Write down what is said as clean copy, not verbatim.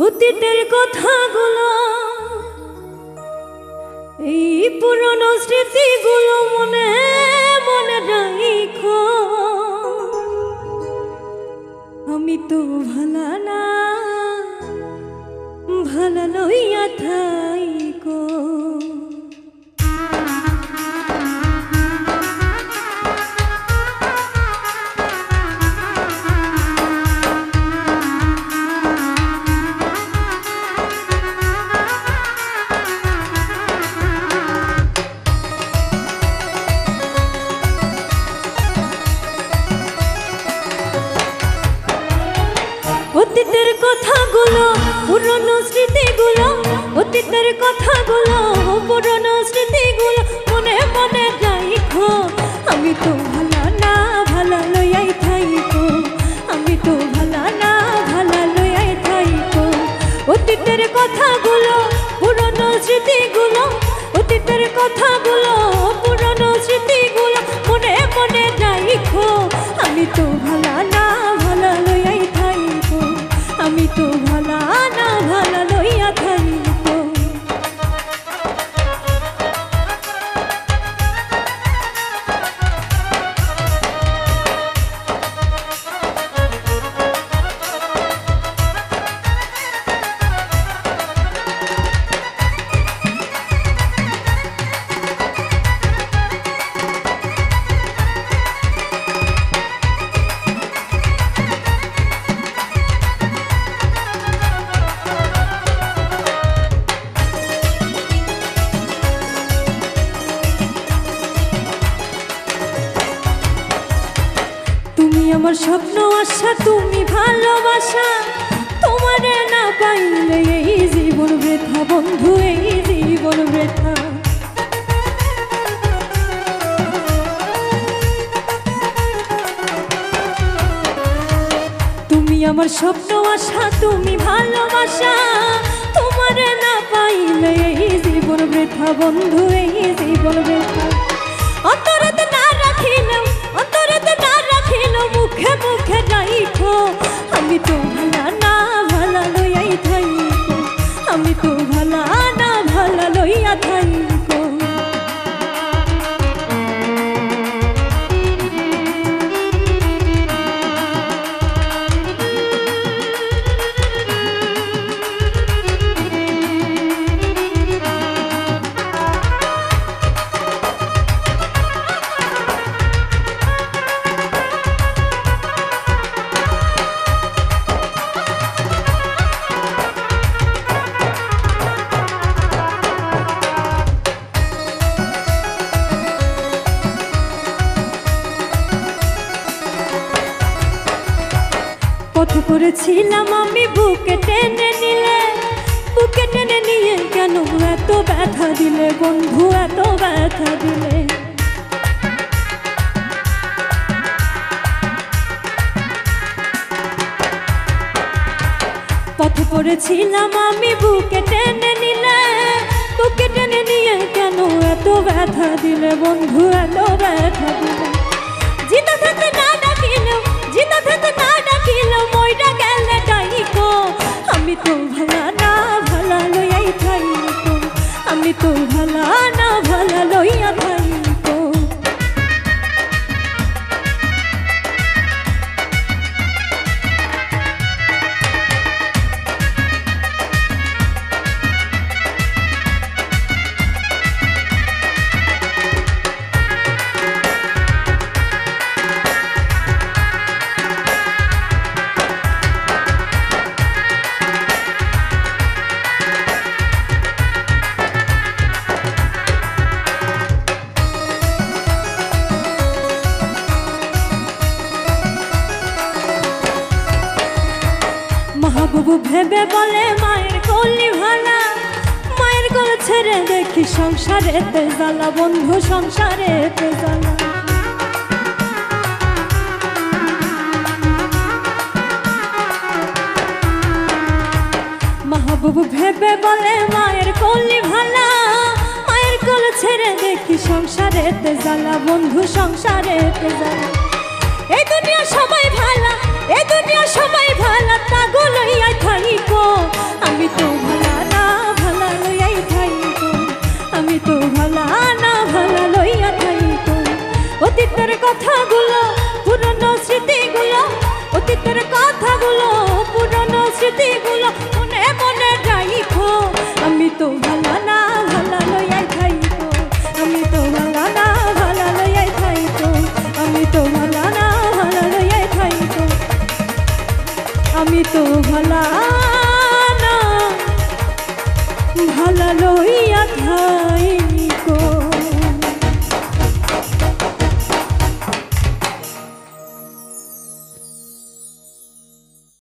অতীতের কথাগুলো, এই পুরনো স্মৃতিগুলো মনে মনে রাখো। আমি তো ভালা না, ভালা লইয়া থাইকো। অতীতের কথাগুলো, পুরনো স্মৃতিগুলো, অতীতের কথাগুলো, পুরনো স্মৃতিগুলো মনে মনে রাখো। আমি তো ভালা না, ভালা লইয়াই থাইকো। আমি তো ভালা না, ভালা লইয়াই থাইকো। অতীতের কথাগুলো, পুরনো স্মৃতিগুলো, অতীতের কথাগুলো, পুরনো স্মৃতিগুলো মনে মনে রাখো। আমি তো ভালা না, ভালা লইয়াই থাইকো। আমি তো ভালা না, ভালা লইয়া থাইকো। আমার স্বপ্ন আশা, তুমি ভালোবাসা, তোমারে না পাইলে এই জীবন বৃথা বন্ধু, এই জীবন বৃথা। তুমি আমার স্বপ্ন আশা, তুমি ভালোবাসা, তোমারে না পাইলে এই জীবন বৃথা বন্ধু, এই জীবন বৃথা। অন্তরেতে না রাখিলেও, অন্তরেতে না রাখিলেও মুখে মুখে রাখো। আমি তো ভালা না, ভালা লইয়াই থাইকো। আমি তো ভালা না, ভালা লইয়া থাইকো। পথ করেছিলাম আমি, বুকে টেনে নিলে, বুকে টেনে নিয়ে কেন এত ব্যথা দিলে বন্ধু, এত ব্যথা দিলে। পথ করেছিলাম আমি, বুকে টেনে নিলে, বুকে টেনে নিয়ে কেন এত ব্যথা দিলে বন্ধু, এত ব্যথা দিলে। জিতা থাকতে না ডাকিলেও, জিতা থাকতে না ডাকিলেও মইরা গেলে ডাইকো। আমি তো ভালা না, ভালা লইয়াই থাইকো। আমি তো ভালা না, ভালা লইয়া থাইকো। মাহবুবু ভেবে বলে মায়ের কোলে ভালা, মায়ের কোলে ছেড়ে দেখি সংসারেতে জ্বালা বন্ধু, সংসারেতে জ্বালা। মাহবুবু ভেবে বলে মায়ের কোলে ভালা, মায়ের কোলে ছেড়ে দেখি সংসারেতে জ্বালা বন্ধু, সংসারেতে জ্বালা। এই দুনিয়া সবাই ভালা, এই দুনিয়া সবাই ভালা, তাগো লইয়া থাইকো। অতীতের কথাগুলো পুরনো স্মৃতিগুলো, অতীতের কথাগুলো পুরনো স্মৃতিগুলো মনে মনে রাইখো। আমি তো ভালো না ভালো লইয়াই থাইকো, আমি তো ভালো না ভালো লইয়াই থাইকো, আমি তো ভালো না ভালো লইয়াই থাইকো, আমি তো ভালো